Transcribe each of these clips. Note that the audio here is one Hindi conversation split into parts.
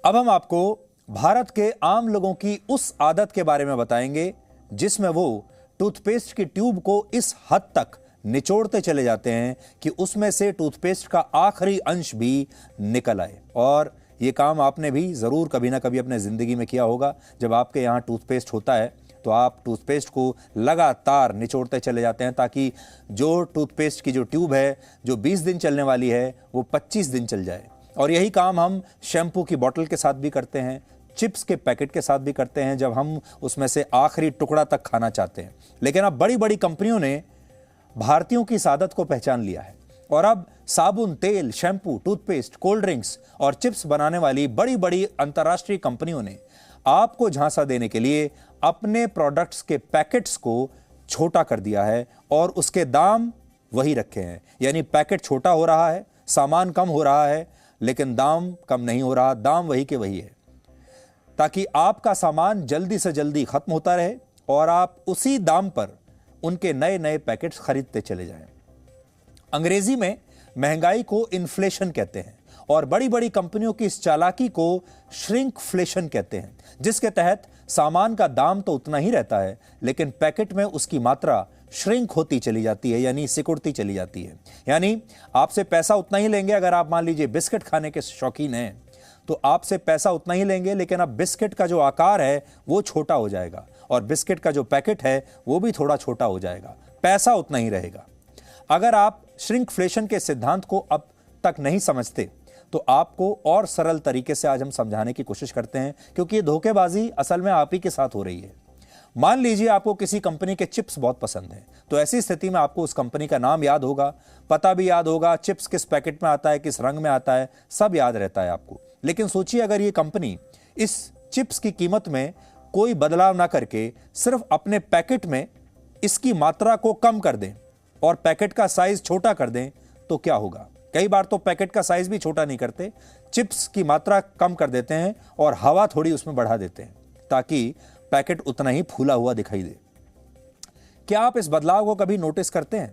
अब हम आपको भारत के आम लोगों की उस आदत के बारे में बताएंगे जिसमें वो टूथपेस्ट की ट्यूब को इस हद तक निचोड़ते चले जाते हैं कि उसमें से टूथपेस्ट का आखिरी अंश भी निकल आए। और ये काम आपने भी जरूर कभी ना कभी अपने जिंदगी में किया होगा। जब आपके यहाँ टूथपेस्ट होता है तो आप टूथपेस्ट को लगातार निचोड़ते चले जाते हैं ताकि जो टूथपेस्ट की जो ट्यूब है जो 20 दिन चलने वाली है वो 25 दिन चल जाए। और यही काम हम शैम्पू की बोतल के साथ भी करते हैं, चिप्स के पैकेट के साथ भी करते हैं जब हम उसमें से आखिरी टुकड़ा तक खाना चाहते हैं। लेकिन अब बड़ी बड़ी कंपनियों ने भारतीयों की इस आदत को पहचान लिया है और अब साबुन, तेल, शैम्पू, टूथपेस्ट, कोल्ड ड्रिंक्स और चिप्स बनाने वाली बड़ी बड़ी अंतर्राष्ट्रीय कंपनियों ने आपको झांसा देने के लिए अपने प्रोडक्ट्स के पैकेट्स को छोटा कर दिया है और उसके दाम वही रखे हैं। यानी पैकेट छोटा हो रहा है, सामान कम हो रहा है, लेकिन दाम कम नहीं हो रहा, दाम वही के वही है, ताकि आपका सामान जल्दी से जल्दी खत्म होता रहे और आप उसी दाम पर उनके नए नए पैकेट्स खरीदते चले जाएं। अंग्रेजी में महंगाई को इन्फ्लेशन कहते हैं और बड़ी बड़ी कंपनियों की इस चालाकी को श्रिंकफ्लेशन कहते हैं, जिसके तहत सामान का दाम तो उतना ही रहता है लेकिन पैकेट में उसकी मात्रा श्रिंक होती चली जाती है, यानी सिकुड़ती चली जाती है। यानी आपसे पैसा उतना ही लेंगे। अगर आप मान लीजिए बिस्किट खाने के शौकीन हैं तो आपसे पैसा उतना ही लेंगे, लेकिन अब बिस्किट का जो आकार है वो छोटा हो जाएगा और बिस्किट का जो पैकेट है वो भी थोड़ा छोटा हो जाएगा, पैसा उतना ही रहेगा। अगर आप श्रिंकफ्लेशन के सिद्धांत को अब तक नहीं समझते तो आपको और सरल तरीके से आज हम समझाने की कोशिश करते हैं, क्योंकि ये धोखेबाजी असल में आप ही के साथ हो रही है। मान लीजिए आपको किसी कंपनी के चिप्स बहुत पसंद हैं, तो ऐसी स्थिति में आपको उस कंपनी का नाम याद होगा, पता भी याद होगा, चिप्स किस पैकेट में आता है, किस रंग में आता है, सब याद रहता है आपको। लेकिन सोचिए अगर ये कंपनी इस चिप्स की कीमत में कोई बदलाव ना करके सिर्फ अपने पैकेट में इसकी मात्रा को कम कर दें और पैकेट का साइज छोटा कर दें तो क्या होगा। कई बार तो पैकेट का साइज भी छोटा नहीं करते, चिप्स की मात्रा कम कर देते हैं और हवा थोड़ी उसमें बढ़ा देते हैं ताकि पैकेट उतना ही फूला हुआ दिखाई दे। क्या आप इस बदलाव को कभी नोटिस करते हैं?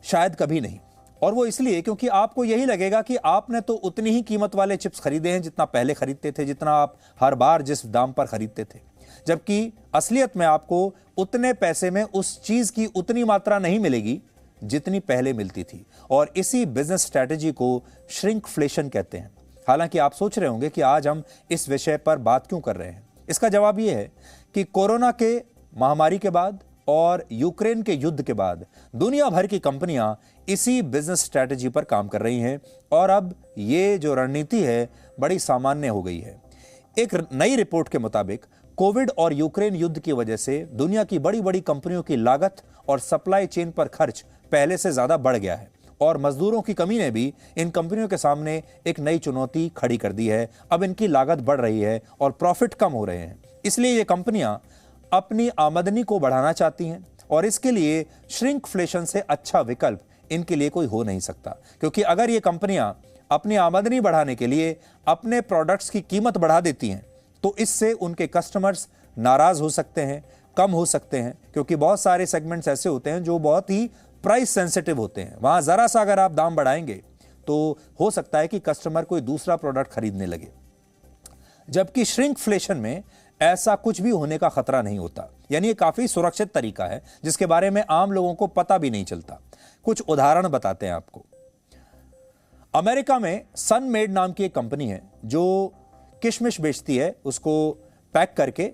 शायद कभी नहीं, और वो इसलिए क्योंकि आपको यही लगेगा कि आपने तो उतनी ही कीमत वाले चिप्स खरीदे हैं जितना पहले खरीदते थे, जितना आप हर बार जिस दाम पर खरीदते थे, जबकि असलियत में आपको उतने पैसे में उस चीज की उतनी मात्रा नहीं मिलेगी जितनी पहले मिलती थी। और इसी बिजनेस स्ट्रैटेजी को श्रिंकफ्लेशन कहते हैं। हालांकि आप सोच रहे होंगे कि आज हम इस विषय पर बात क्यों कर रहे हैं। इसका जवाब यह है कि कोरोना के महामारी के बाद और यूक्रेन के युद्ध के बाद दुनिया भर की कंपनियां इसी बिजनेस स्ट्रैटेजी पर काम कर रही हैं और अब ये जो रणनीति है बड़ी सामान्य हो गई है। एक नई रिपोर्ट के मुताबिक कोविड और यूक्रेन युद्ध की वजह से दुनिया की बड़ी बड़ी कंपनियों की लागत और सप्लाई चेन पर खर्च पहले से ज्यादा बढ़ गया है और मजदूरों की कमी ने भी इन कंपनियों के सामने एक नई चुनौती खड़ी कर दी है। अब इनकी लागत बढ़ रही है और प्रॉफिट कम हो रहे हैं, इसलिए ये कंपनियां अपनी आमदनी को बढ़ाना चाहती हैं और इसके लिए श्रिंकफ्लेशन से अच्छा विकल्प इनके लिए कोई हो नहीं सकता। क्योंकि अगर ये कंपनियां अपनी आमदनी बढ़ाने के लिए अपने प्रोडक्ट्स की कीमत बढ़ा देती हैं तो इससे उनके कस्टमर्स नाराज हो सकते हैं, कम हो सकते हैं, क्योंकि बहुत सारे सेगमेंट्स ऐसे होते हैं जो बहुत ही प्राइस सेंसिटिव होते हैं। वहां जरा सा अगर आप दाम बढ़ाएंगे तो हो सकता है कि कस्टमर कोई दूसरा प्रोडक्ट खरीदने लगे, जबकि श्रिंकफ्लेशन में ऐसा कुछ भी होने का खतरा नहीं होता। यानी ये काफी सुरक्षित तरीका है जिसके बारे में आम लोगों को पता भी नहीं चलता। कुछ उदाहरण बताते हैं आपको। अमेरिका में सनमेड नाम की एक कंपनी है जो किशमिश बेचती है, उसको पैक करके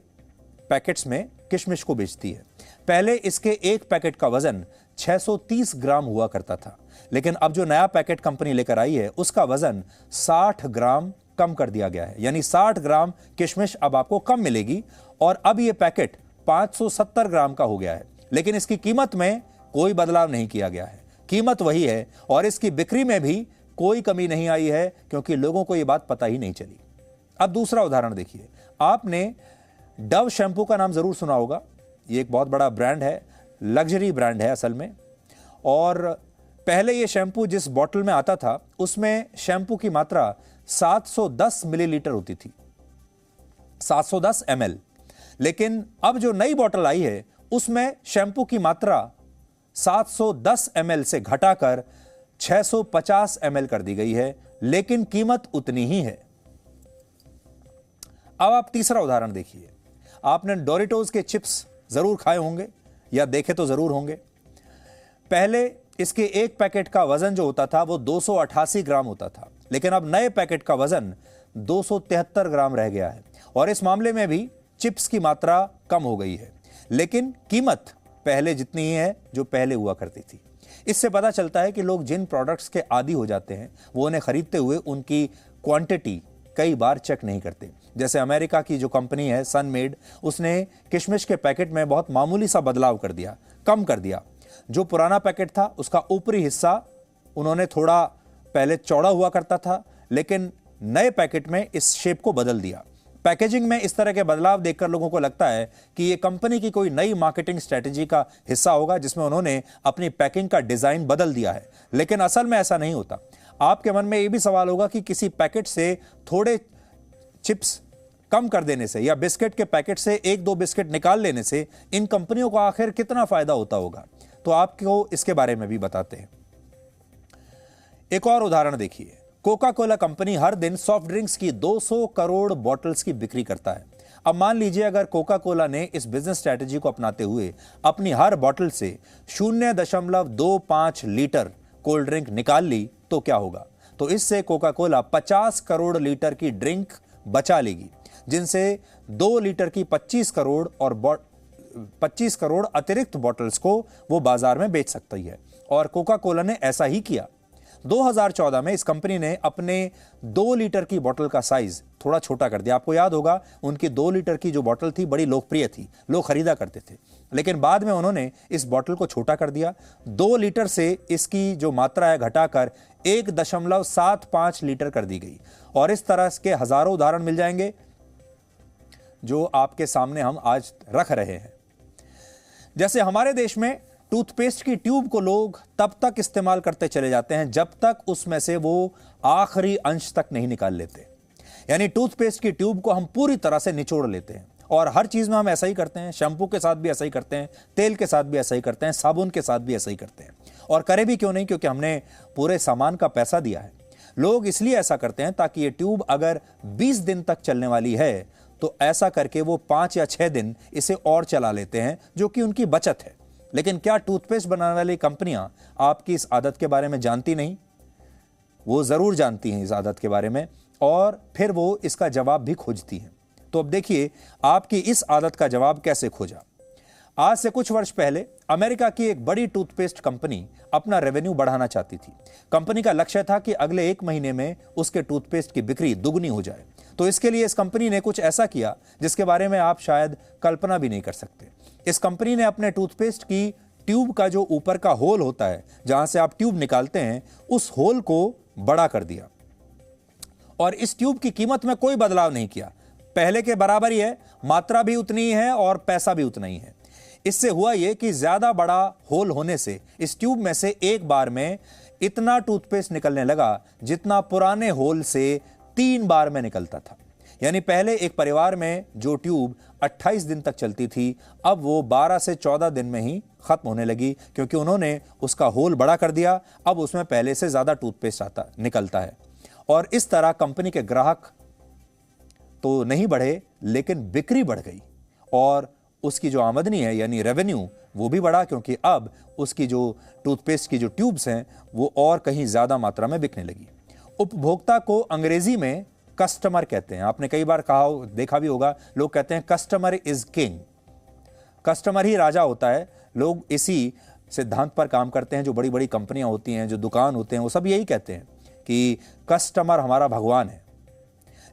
पैकेट्स में किशमिश को बेचती है। पहले इसके एक पैकेट का वजन 630 ग्राम हुआ करता था, लेकिन अब जो नया पैकेट कंपनी लेकर आई है उसका वजन 60 ग्राम कम कर दिया गया है। यानी 60 ग्राम किशमिश अब आपको कम मिलेगी और अब यह पैकेट 570 ग्राम का हो गया है, लेकिन इसकी कीमत में कोई बदलाव नहीं किया गया है, कीमत वही है और इसकी बिक्री में भी कोई कमी नहीं आई है क्योंकि लोगों को यह बात पता ही नहीं चली। अब दूसरा उदाहरण देखिए। आपने डव शैम्पू का नाम जरूर सुना होगा। ये एक बहुत बड़ा ब्रांड है, लग्जरी ब्रांड है असल में। और पहले ये शैम्पू जिस बोतल में आता था उसमें शैम्पू की मात्रा 710 मिलीलीटर होती थी, 710 ml। लेकिन अब जो नई बोतल आई है उसमें शैम्पू की मात्रा 710 ml से घटाकर 650 ml कर दी गई है, लेकिन कीमत उतनी ही है। अब आप तीसरा उदाहरण देखिए। आपने डोरिटोज के चिप्स जरूर खाए होंगे या देखे तो जरूर होंगे। पहले इसके एक पैकेट का वजन जो होता था वो 288 ग्राम होता था, लेकिन अब नए पैकेट का वजन 273 ग्राम रह गया है और इस मामले में भी चिप्स की मात्रा कम हो गई है, लेकिन कीमत पहले जितनी ही है जो पहले हुआ करती थी। इससे पता चलता है कि लोग जिन प्रोडक्ट्स के आदी हो जाते हैं वो उन्हें खरीदते हुए उनकी क्वांटिटी कई बार चेक नहीं करते। जैसे अमेरिका की जो कंपनी है सनमेड, उसने किशमिश के पैकेट में बहुत मामूली सा बदलाव कर दिया, कम कर दिया। जो पुराना पैकेट था उसका ऊपरी हिस्सा उन्होंने थोड़ा पहले चौड़ा हुआ करता था, लेकिन नए पैकेट में इस शेप को बदल दिया। पैकेजिंग में इस तरह के बदलाव देखकर लोगों को लगता है कि ये कंपनी की कोई नई मार्केटिंग स्ट्रेटेजी का हिस्सा होगा जिसमें उन्होंने अपनी पैकिंग का डिजाइन बदल दिया है, लेकिन असल में ऐसा नहीं होता। आपके मन में यह भी सवाल होगा कि किसी पैकेट से थोड़े चिप्स कम कर देने से या बिस्किट के पैकेट से एक दो बिस्किट निकाल लेने से इन कंपनियों को आखिर कितना फायदा होता होगा, तो आपको इसके बारे में भी बताते हैं। एक और उदाहरण देखिए। कोका कोला कंपनी हर दिन सॉफ्ट ड्रिंक्स की 200 करोड़ बॉटल्स की बिक्री करता है। अब मान लीजिए अगर कोका कोला ने इस बिजनेस स्ट्रेटेजी को अपनाते हुए अपनी हर बॉटल से 0.25 लीटर कोल्ड ड्रिंक निकाल ली तो क्या होगा? तो इससे कोका कोला 50 करोड़ लीटर की ड्रिंक बचा लेगी, जिनसे 2 लीटर की 25 करोड़ और 25 करोड़ अतिरिक्त बॉटल्स को वो बाजार में बेच सकती है। और कोका कोला ने ऐसा ही किया। 2014 में इस कंपनी ने अपने 2 लीटर की बोतल का साइज थोड़ा छोटा कर दिया। आपको याद होगा उनकी 2 लीटर की जो बोतल थी बड़ी लोकप्रिय थी, लोग खरीदा करते थे, लेकिन बाद में उन्होंने इस बोतल को छोटा कर दिया। 2 लीटर से इसकी जो मात्रा है घटाकर 1.75 लीटर कर दी गई। और इस तरह के हजारों उदाहरण मिल जाएंगे जो आपके सामने हम आज रख रहे हैं। जैसे हमारे देश में टूथपेस्ट की ट्यूब को लोग तब तक इस्तेमाल करते चले जाते हैं जब तक उसमें से वो आखिरी अंश तक नहीं निकाल लेते। यानी टूथपेस्ट की ट्यूब को हम पूरी तरह से निचोड़ लेते हैं और हर चीज में हम ऐसा ही करते हैं। शैम्पू के साथ भी ऐसा ही करते हैं, तेल के साथ भी ऐसा ही करते हैं, साबुन के साथ भी ऐसा ही करते हैं। और करें भी क्यों नहीं, क्योंकि हमने पूरे सामान का पैसा दिया है। लोग इसलिए ऐसा करते हैं ताकि ये ट्यूब अगर 20 दिन तक चलने वाली है तो ऐसा करके वो 5 या 6 दिन इसे और चला लेते हैं, जो कि उनकी बचत है। लेकिन क्या टूथपेस्ट बनाने वाली कंपनियां आपकी इस आदत के बारे में जानती नहीं? वो जरूर जानती हैं इस आदत के बारे में, और फिर वो इसका जवाब भी खोजती हैं। तो अब देखिए आपकी इस आदत का जवाब कैसे खोजा। आज से कुछ वर्ष पहले अमेरिका की एक बड़ी टूथपेस्ट कंपनी अपना रेवेन्यू बढ़ाना चाहती थी। कंपनी का लक्ष्य था कि अगले 1 महीने में उसके टूथपेस्ट की बिक्री दुगनी हो जाए। तो इसके लिए इस कंपनी ने कुछ ऐसा किया जिसके बारे में आप शायद कल्पना भी नहीं कर सकते। इस कंपनी ने अपने टूथपेस्ट की ट्यूब का जो ऊपर का होल होता है, जहां से आप ट्यूब निकालते हैं, उस होल को बड़ा कर दिया और इस ट्यूब की कीमत में कोई बदलाव नहीं किया। पहले के बराबर ही है, मात्रा भी उतनी ही है और पैसा भी उतना ही है। इससे हुआ यह कि ज्यादा बड़ा होल होने से इस ट्यूब में से एक बार में इतना टूथपेस्ट निकलने लगा जितना पुराने होल से 3 बार में निकलता था। यानी पहले एक परिवार में जो ट्यूब 28 दिन तक चलती थी, अब वो 12 से 14 दिन में ही खत्म होने लगी, क्योंकि उन्होंने उसका होल बड़ा कर दिया। अब उसमें पहले से ज्यादा टूथपेस्ट निकलता है। और इस तरह कंपनी के ग्राहक तो नहीं बढ़े, लेकिन बिक्री बढ़ गई और उसकी जो आमदनी है यानी रेवेन्यू वो भी बढ़ा, क्योंकि अब उसकी जो टूथपेस्ट की जो ट्यूब्स हैं वो और कहीं ज्यादा मात्रा में बिकने लगी। उपभोक्ता को अंग्रेजी में कस्टमर कहते हैं। आपने कई बार कहा देखा भी होगा, लोग कहते हैं कस्टमर इज किंग, कस्टमर ही राजा होता है। लोग इसी सिद्धांत पर काम करते हैं। जो बड़ी बड़ी कंपनियां होती हैं, जो दुकान होते हैं, वो सब यही कहते हैं कि कस्टमर हमारा भगवान है।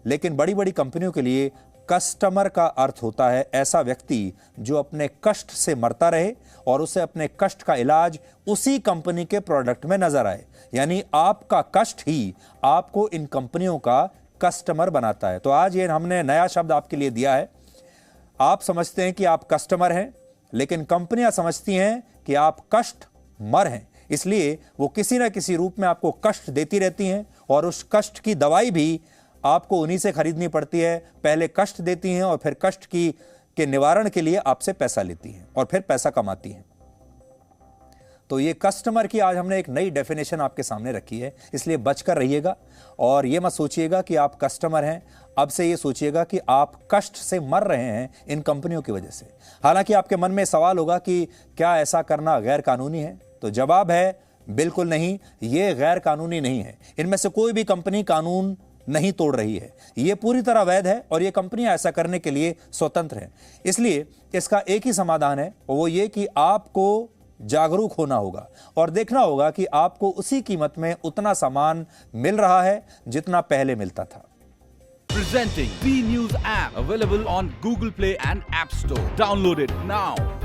लेकिन बड़ी बड़ी कंपनियों के लिए कस्टमर का अर्थ होता है ऐसा व्यक्ति जो अपने कष्ट से मरता रहे और उसे अपने कष्ट का इलाज उसी कंपनी के प्रोडक्ट में नजर आए। यानी आपका कष्ट ही आपको इन कंपनियों का कस्टमर बनाता है। तो आज ये हमने नया शब्द आपके लिए दिया है। आप समझते हैं कि आप कस्टमर हैं, लेकिन कंपनियां समझती हैं कि आप कस्टमर हैं। इसलिए वो किसी ना किसी रूप में आपको कष्ट देती रहती हैं और उस कष्ट की दवाई भी आपको उन्हीं से खरीदनी पड़ती है। पहले कष्ट देती हैं और फिर कष्ट के निवारण के लिए आपसे पैसा लेती हैं और फिर पैसा कमाती हैं। तो ये कस्टमर की आज हमने एक नई डेफिनेशन आपके सामने रखी है, इसलिए बचकर रहिएगा और ये मत सोचिएगा कि आप कस्टमर हैं। अब से ये सोचिएगा कि आप कष्ट से मर रहे हैं इन कंपनियों की वजह से। हालांकि आपके मन में सवाल होगा कि क्या ऐसा करना गैर कानूनी है, तो जवाब है बिल्कुल नहीं, ये गैर कानूनी नहीं है। इनमें से कोई भी कंपनी कानून नहीं तोड़ रही है, ये पूरी तरह वैध है और ये कंपनियां ऐसा करने के लिए स्वतंत्र हैं। इसलिए इसका एक ही समाधान है, वो ये कि आपको जागरूक होना होगा और देखना होगा कि आपको उसी कीमत में उतना सामान मिल रहा है जितना पहले मिलता था। Presenting B News app available on Google Play and App Store. Download it now.